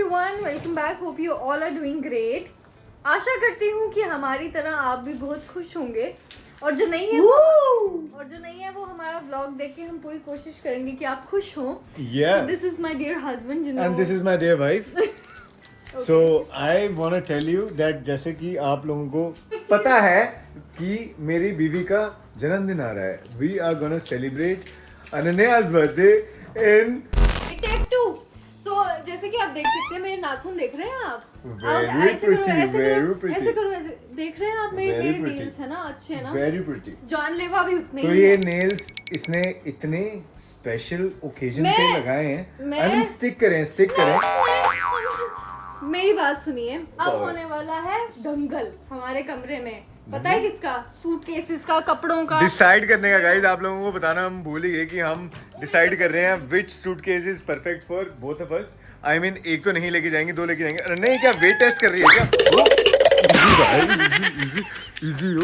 Everyone, welcome back. Hope you all are doing great. आशा करती हूँ कि हमारी तरह आप भी बहुत खुश होंगे, और जो नहीं है वो हमारा व्लॉग देख के हम पूरी कोशिश करेंगे कि आप खुश हों। So this is my dear husband, you know. And this is my dear wife. Okay. So I want to tell you that जैसे कि आप लोगों को पता है कि मेरी बीवी का जन्मदिन आ रहा है. We are gonna celebrate Ananya's birthday in Take two. So जैसे कि आप देख सकते हैं, मेरे नाखून देख रहे हैं आप? very pretty, very pretty. ऐसे करो, ऐसे देख रहे हैं आप? मेरे नेल्स है ना, अच्छे हैं ना? Very pretty. जानलेवा भी उतने तो ही ये हैं। नेल्स इसने इतने स्पेशल ओकेजन पे लगाए हैं. मैं- I mean, स्टिक करें. मेरी बात सुनिए, अब होने वाला है दंगल हमारे कमरे में। पता है किसका? सूटकेसेस का, कपड़ों का। डिसाइड करने का गाइस, आप लोगों को बताना हम भूल ही गए कि हम डिसाइड कर रहे हैं which suitcase is perfect for both of us. I mean एक तो नहीं लेके जाएंगे, दो लेके जाएंगे. अरे नहीं, क्या वेट टेस्ट कर रही है क्या? इजी भाई, इजी हो.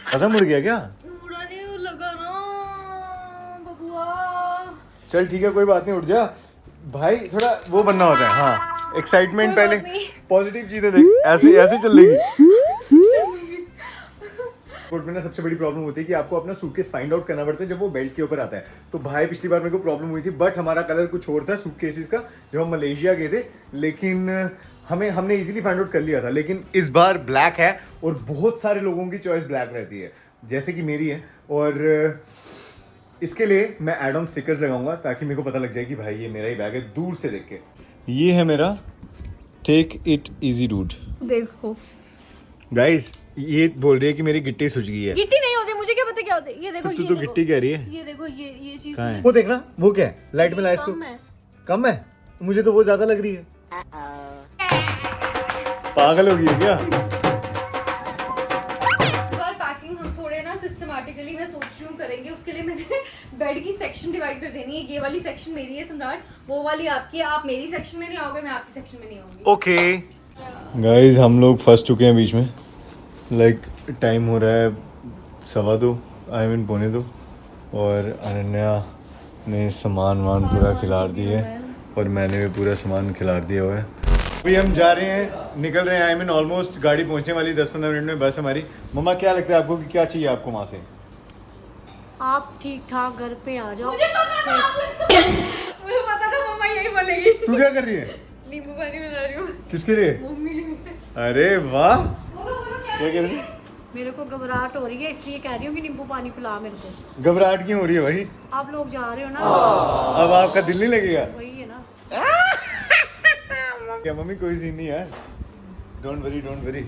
खत्म मुड़ गया क्या? मुड़ा नहीं लगा ना बबुआ। चल ठीक है, कोई बात नहीं, उठ जा भाई. थोड़ा वो बनना होता है. हाँ, एक्साइटमेंट पहले. पॉजिटिव चीजें देख, ऐसे ऐसे चलेगी. कोट में ना सबसे बड़ी प्रॉब्लम होती है कि आपको अपना सूटकेस फाइंड आउट करना पड़ता है जब वो बेल्ट के ऊपर आता है. तो भाई पिछली बार मेरे को प्रॉब्लम हुई थी, बट हमारा कलर कुछ और था सूटकेसेस का जब हम मलेशिया गए थे. लेकिन हमने इजीली फाइंड आउट कर लिया था. लेकिन इस बार ब्लैक है, और बहुत सारे लोगों की चॉइस ब्लैक रहती है जैसे कि मेरी है. और इसके लिए मैं एड ऑन स्टिकर्स लगाऊंगा ताकि मेरे को पता लग जाए कि भाई ये मेरा ही बैग है दूर से देख के. ये है मेरा टेक इट इजी रूट. देखो गाइस, ये बोल रही है कि मेरी गिट्टी सूझ गई है. गिट्टी नहीं होती, मुझे क्या पता क्या होती है। ये देखो, तू तो गिट्टी कह रही है. ये देखो, ये चीज कहाँ है? वो देखना, वो क्या है? लाइट में ला इसको. कम है. मुझे तो वो ज्यादा लग रही है. पागल हो गई है क्या? पैकिंग हम थोड़े ना सिस्टमैटिकली मैं सोच रही हूँ करेंगे. उसके लिए मैंने बेड की सेक्शन डिवाइड कर देनी है. ये वाली सेक्शन मेरी है सम्राट, वो वाली आपकी है. आप मेरी सेक्शन में नहीं आओगे, मैं आपकी सेक्शन में नहीं आऊंगी. ओके गाइस, हम लोग फंस चुके हैं बीच में. लाइक टाइम हो रहा है 2:15, आई मीन 2:45, और अनन्या ने सामान पूरा खिलाड़ दिया है, और मैंने भी पूरा सामान खिलाड़ दिया हुआ है. अभी हम जा रहे हैं, निकल रहे हैं. आई मीन ऑलमोस्ट गाड़ी पहुंचने वाली 10-15 मिनट में बस हमारी. मम्मा क्या लगता है आपको कि क्या चाहिए आपको वहाँ से? आप ठीक ठाक घर पे आ जाओ. मुझे पता था मम्मा यही बोलेगी. तू क्या कर रही है? नींबू पानी बना रही हूँ. किसके लिए? मम्मी. अरे वाह, क्या कह रही है? मेरे को घबराहट हो रही है, इसलिए कह रही हूँ कि नींबू पानी पिला मेरे को. घबराहट क्यों हो रही है भाई? आप लोग जा रहे हो ना, अब आपका दिल नहीं लगेगा? वही है ना. क्या मम्मी, कोई सीन नहीं है. Don't worry, don't worry.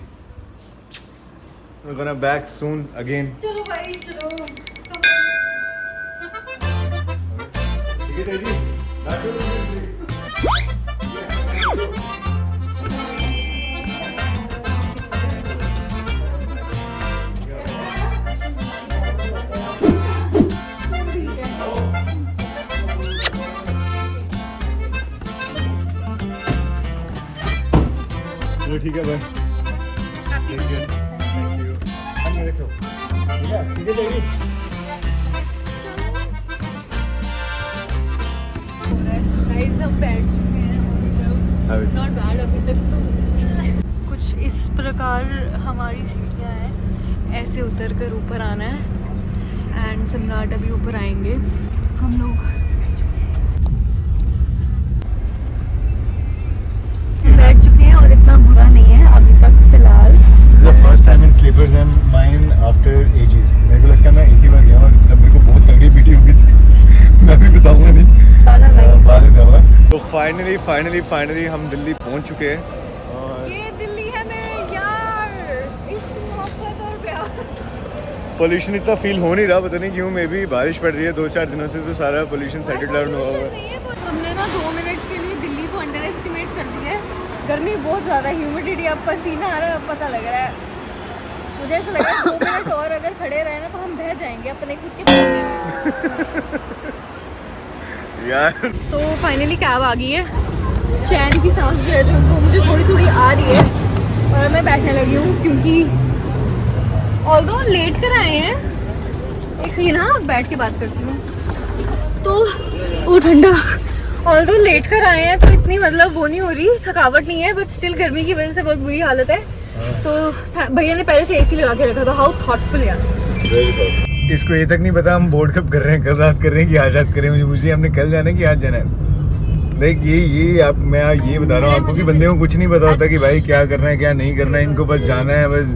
We're gonna back soon again. चलो भाई, चलो. ठीक है डैडी, बैठो. ठीक है भाई, थैंक यू. रखो. ठीक है डैडी. गाइस, हम बैठ चुके हैं. नॉट बैड अभी तक तो. कुछ इस प्रकार हमारी सीढ़ियाँ हैं. ऐसे उतर कर ऊपर आना है. एंड सम्राट अभी ऊपर आएंगे. हम लोग बैठ चुके हैं, और इतना बुरा नहीं है अभी तक फिलहाल. First time in sleepers and mine after ages. मेरे को लगता है मैं एक ही बार गया, और तब मेरे को बहुत तगड़ी पीटी हो गई थी. मैं भी बताऊंगा नहीं, बाद में बताऊंगा. तो फाइनली हम दिल्ली पहुंच चुके हैं. और ये दिल्ली है मेरे यार. इश्क, मोहब्बत और प्यार. पोल्यूशन इतना फील हो नहीं रहा, पता नहीं क्यों. मे भी बारिश पड़ रही है 2-4 दिनों से, तो सारा पोल्यूशन सेटल डाउन हुआ हुआ है. हमने ना 2 मिनट के लिए दिल्ली को अंडर एस्टिमेट कर दिया है. गर्मी बहुत ज़्यादा, ह्यूमिडिटी, अब पसीना आ रहा है, अब पता लग रहा है. मुझे ऐसा लगा 2 मिनट और अगर खड़े रहे ना तो हम बह जाएंगे अपने खुद के पसीने में. यार तो फाइनली कैब आ गई है. चैन की सांस जो है, जो मुझे थोड़ी थोड़ी आ रही है, और मैं बैठने लगी हूँ क्योंकि ऑल्दो लेट कर आए हैं. एक सेकंड, हाँ बैठ के बात करती हूँ. तो वो ठंडा ऑल्दो लेट कर आए हैं तो इतनी मतलब वो नहीं हो रही, थकावट नहीं है, बट स्टिल गर्मी की वजह से बहुत बुरी हालत है। तो भैया ने पहले से एसी लगा के रखा था। हाउ थॉटफुल यार। इसको ये तक नहीं पता हम बोर्ड कब कर रहे हैं, कल रात कर रहे हैं कि आज रात कर रहे हैं। मुझे हमने कल जाना है कि आज जाना है। लाइक मैं ये बता रहा हूँ आपको कि बंदे को कुछ नहीं पता होता कि भाई क्या करना है क्या नहीं करना है। इनको बस जाना है, बस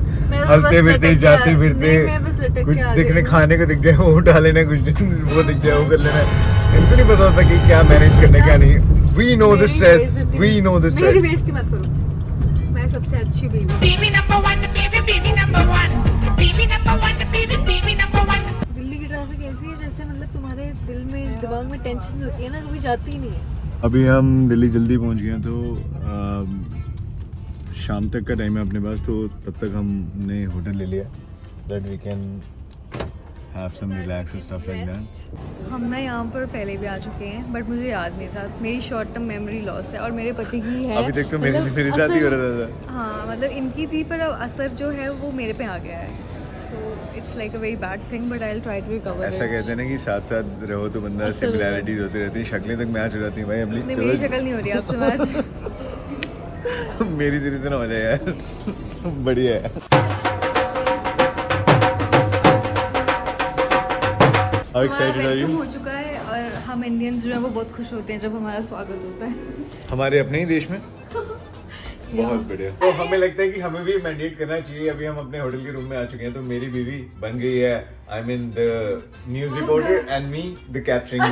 हलते फिरते जाते फिरते कुछ दिखने खाने को दिख जाए वो उठा लेना, कुछ वो दिख जाए वो कर लेना। इनको नहीं पता होता कि क्या मैनेज करना है क्या नहीं। We know the stress, we know the stress. मेरी बेइज्जती मत करो, मैं सबसे अच्छी बीवी। दिल्ली की ट्रैफिक ऐसी है जैसे मतलब तुम्हारे दिल में दिमाग में टेंशन होती है ना, कभी जाती ही नहीं है। अभी हम दिल्ली जल्दी पहुंच गए हैं, तो शाम तक का टाइम है अपने पास, तो तब तक हमने होटल ले लिया that we can have some relax and stuff like that. हम ना यहाँ पर पहले भी आ चुके हैं बट मुझे याद नहीं था। मेरी शॉर्ट टर्म मेमोरी लॉस है और मेरे पति की है। अभी तक तो मेरे साथ ही हो रहा था। हाँ मतलब इनकी थी, पर अब असर जो है वो मेरे पे आ गया है। So it's like a very bad thing but I will try to recover. ऐसा कहते हैं ना कि साथ साथ रहो तो बंदा सिमिलैरिटीज होती रहती है, शक्लें तक मैच हो जाती हैं भाई अपनी। नहीं, मेरी शक्ल नहीं हो रही आपसे मैच। मेरी तेरी तरह हो जाए यार। बढ़िया है। How excited are you? हो चुका है और हम इंडियंस जो है वो बहुत खुश होते हैं जब हमारा स्वागत होता है हमारे अपने ही देश में। बहुत बढ़िया। तो हमें लगता है कि हमें भी मैंडेट करना चाहिए। अभी हम अपने होटल के रूम में आ चुके हैं, तो मेरी बीवी बन गई है I mean the news reporter and me the capturing.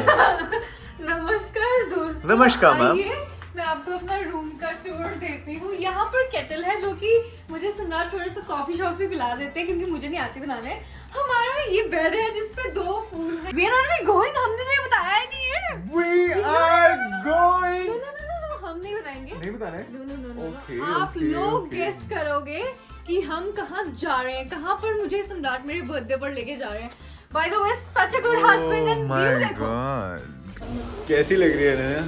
नमस्कार दोस्तों। नमस्कार मैम। आइए, मैं आपको अपना रूम का टूर देती हूँ। यहाँ पर केटल है जो कि मुझे सम्राट थोड़ा सा कॉफी शॉफी पिला देते हैं क्योंकि मुझे नहीं आती बनाने। हमारा ये बेड है जिसपे 2 फूल है। Where are we going? हमने तो ये बताया ही नहीं है। We are going. No, हम नहीं बताएंगे। नहीं बताना है? No. Okay, आप okay, लोग okay. गेस करोगे कि हम कहाँ जा रहे हैं, कहाँ पर मुझे सम्राट मेरे बर्थडे पर लेके जा रहे हैं। By the way, such a good husband and Oh my view देखो। God. कैसी लग रही है नैना?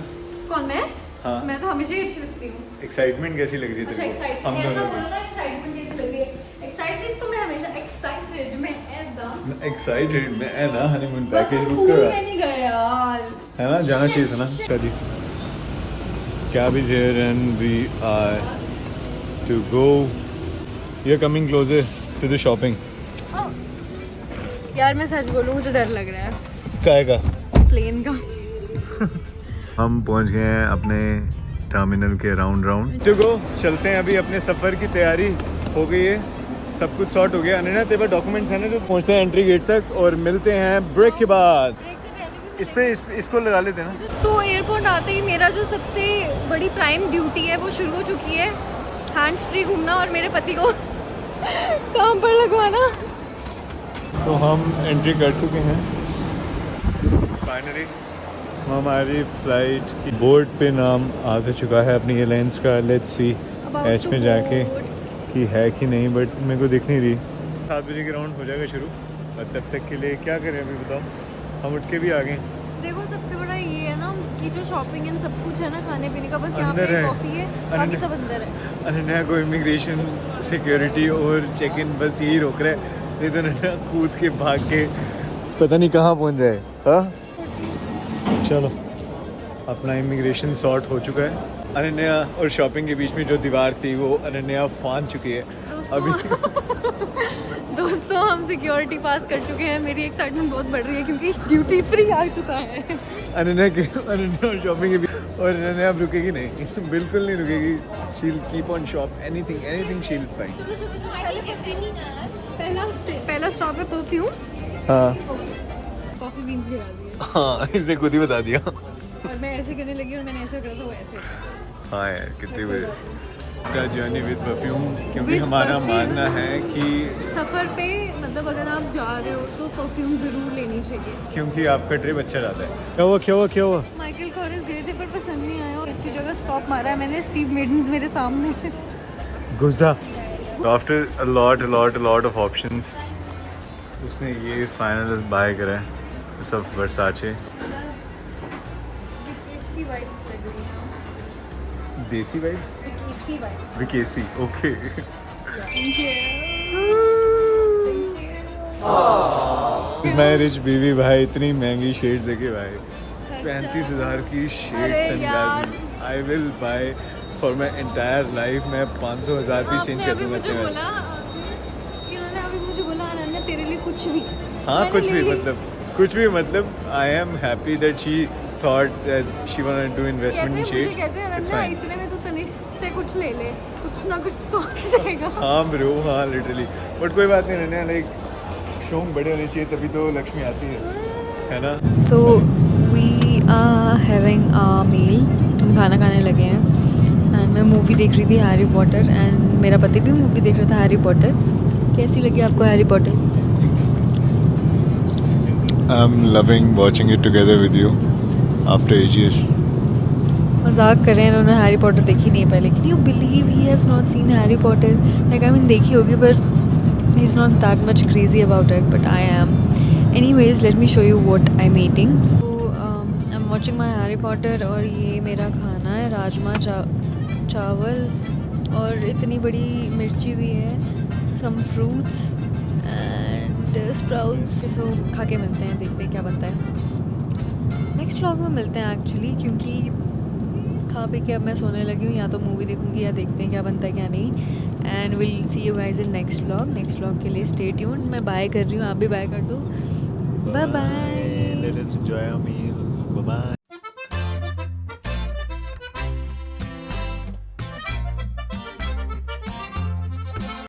कौन मैं? हाँ। मैं तो हमेशा ही अच्छी लगती हूँ। एक्साइटमेंट कैसी लग रही है अच्छा तेरे को? एक्साइटेड हम ऐसा दोनों बोलो ना, एक्साइटमेंट कैसी लग रही है? एक्साइटेड तो मैं हमेशा एक्साइटेड में एकदम। को एक्साइटेड मैं है ना, हनीमून बस पैकेज हम बुक पूल कर में रहा नहीं गए यार। है ना, जाना चाहिए था ना। चलिए cab is here and we are to go. We are coming closer to the shopping. यार मैं सच बोलूँ मुझे डर लग रहा है काय का? प्लेन का। हम पहुंच गए हैं अपने टर्मिनल के राउंड टू गो। चलते हैं, अभी अपने सफ़र की तैयारी हो गई है, सब कुछ सॉर्ट हो गया। अनन्या तेरे पास डॉक्यूमेंट्स हैं ना जो पहुंचते हैं एंट्री गेट तक, और मिलते हैं ब्रेक के बाद। इस पे इसको लगा लेते हैं ना। तो एयरपोर्ट आते ही मेरा जो सबसे बड़ी प्राइम ड्यूटी है वो शुरू हो चुकी है। हैंड्स फ्री घूमना और मेरे पति को काम पर लगवाना। तो हम एंट्री कर चुके हैं फाइनली। हमारी फ्लाइट की बोर्ड पे नाम आ तो चुका है अपनी एयरलाइंस का। लेट्स सी एच में जाके कि है कि नहीं, बट मेरे को दिख नहीं रही। 7 बजे के राउंड हो जाएगा शुरू, और तब तक के लिए क्या करें अभी बताओ। हम उठ के भी आ गए। देखो सबसे बड़ा ये है ना कि जो शॉपिंग एंड सब कुछ है ना खाने पीने का, बस यहाँ अंदर पे है। कॉफी है, बाकी सब अंदर है। अनन्या को इमिग्रेशन, सिक्योरिटी और चेक इन बस यही रोक रहा है। नहीं तो अनन्या कूद के भाग के पता नहीं कहाँ पहुँच जाए। हाँ चलो, अपना इमिग्रेशन सॉर्ट हो चुका है। अनन्या और शॉपिंग के बीच में जो दीवार थी वो अनन्या फांद चुकी है अभी। दोस्तों हम सिक्योरिटी पास कर चुके हैं। मेरी एक्साइटमेंट बहुत बढ़ रही है क्योंकि ड्यूटी फ्री आ चुका है। अनन्या और शॉपिंग के बीच, और अनन्या अब रुकेगी नहीं, बिल्कुल नहीं रुकेगी। She will keep on shop anything she will find. पहला स्टॉप है परफ्यूम। हाँ कॉफी बीन्स गिरा दिए। हाँ, इसने खुद ही बता दिया। और मैं ऐसे करने लगी और मैंने ऐसे करा था वो ऐसे। हाँ यार, कितनी बड़ी का जर्नी विद परफ्यूम, क्योंकि With हमारा perfume। मानना है कि सफ़र पे मतलब अगर आप जा रहे हो तो परफ्यूम ज़रूर लेनी चाहिए क्योंकि आपका ट्रिप अच्छा जाता है। क्या हुआ? माइकल कॉरेस गए थे पर पसंद नहीं आया। और अच्छी जगह स्टॉप मारा है मैंने। स्टीव मेडन्स मेरे सामने। गुस्सा। After a lot of options उसने ये फाइनल बाय करा है, सब वर्साचे। देसी वाइब्स, विकेसी। ओके माय रिच बीवी भाई, इतनी महंगी शेड्स देखे भाई। 35,000 की अरे शेड्स एंड यार। I will buy for my entire life. मैं 500,000 भी चेंज आपने कर अभी दूंगा मुझे अपने में. बोला, इन्होंने अभी मुझे बोला अनन्या तेरे लिए कुछ भी. हाँ मैंने कुछ ले भी ली। मतलब I am happy that she thought that she wanted to do investment in मुझे शेड्स. कहते हैं इट्स अनन्या फाइन. इतने में तो तनिष्क से कुछ ले ले, कुछ ना कुछ तो आ जाएगा. हाँ ब्रो, हाँ लिटरली. बट कोई बात नहीं रहने, लाइक शौक बड़े होने चाहिए तभी तो लक्ष्मी आती है ना. तो वी आर हैविंग अ मील. हम खाना खाने लगे हैं एंड मैं मूवी देख रही थी हैरी पॉटर एंड मेरा पति भी मूवी देख रहा था हैरी पॉटर. कैसी लगी आपको Harry Potter? I'm loving watching it together with you after ages. मजाक कर रहे हैं, इन्होंने हैरी पॉटर देखी नहीं है पहले. Can you believe he has not seen Harry Potter? Like I mean देखी होगी पर he is not that much crazy about it but I am. Anyways let me show you what I am eating. तो I am watching my Harry Potter और ये मेरा खाना है राजमा चावल और इतनी बड़ी मिर्ची भी है, सम फ्रूट्स एंड स्प्राउट्स. सो खा के मिलते हैं, देखते हैं क्या बनता है. नेक्स्ट व्लॉग में मिलते हैं एक्चुअली, क्योंकि खा पी के अब मैं सोने लगी हूँ. या तो मूवी देखूँगी या देखते हैं क्या बनता है क्या नहीं. And will see you guys in next vlog के लिए स्टे ट्यून्ड. मैं बाय कर रही हूँ, आप भी बाय कर दो. Bye bye. Let us enjoy our meal. Bye bye.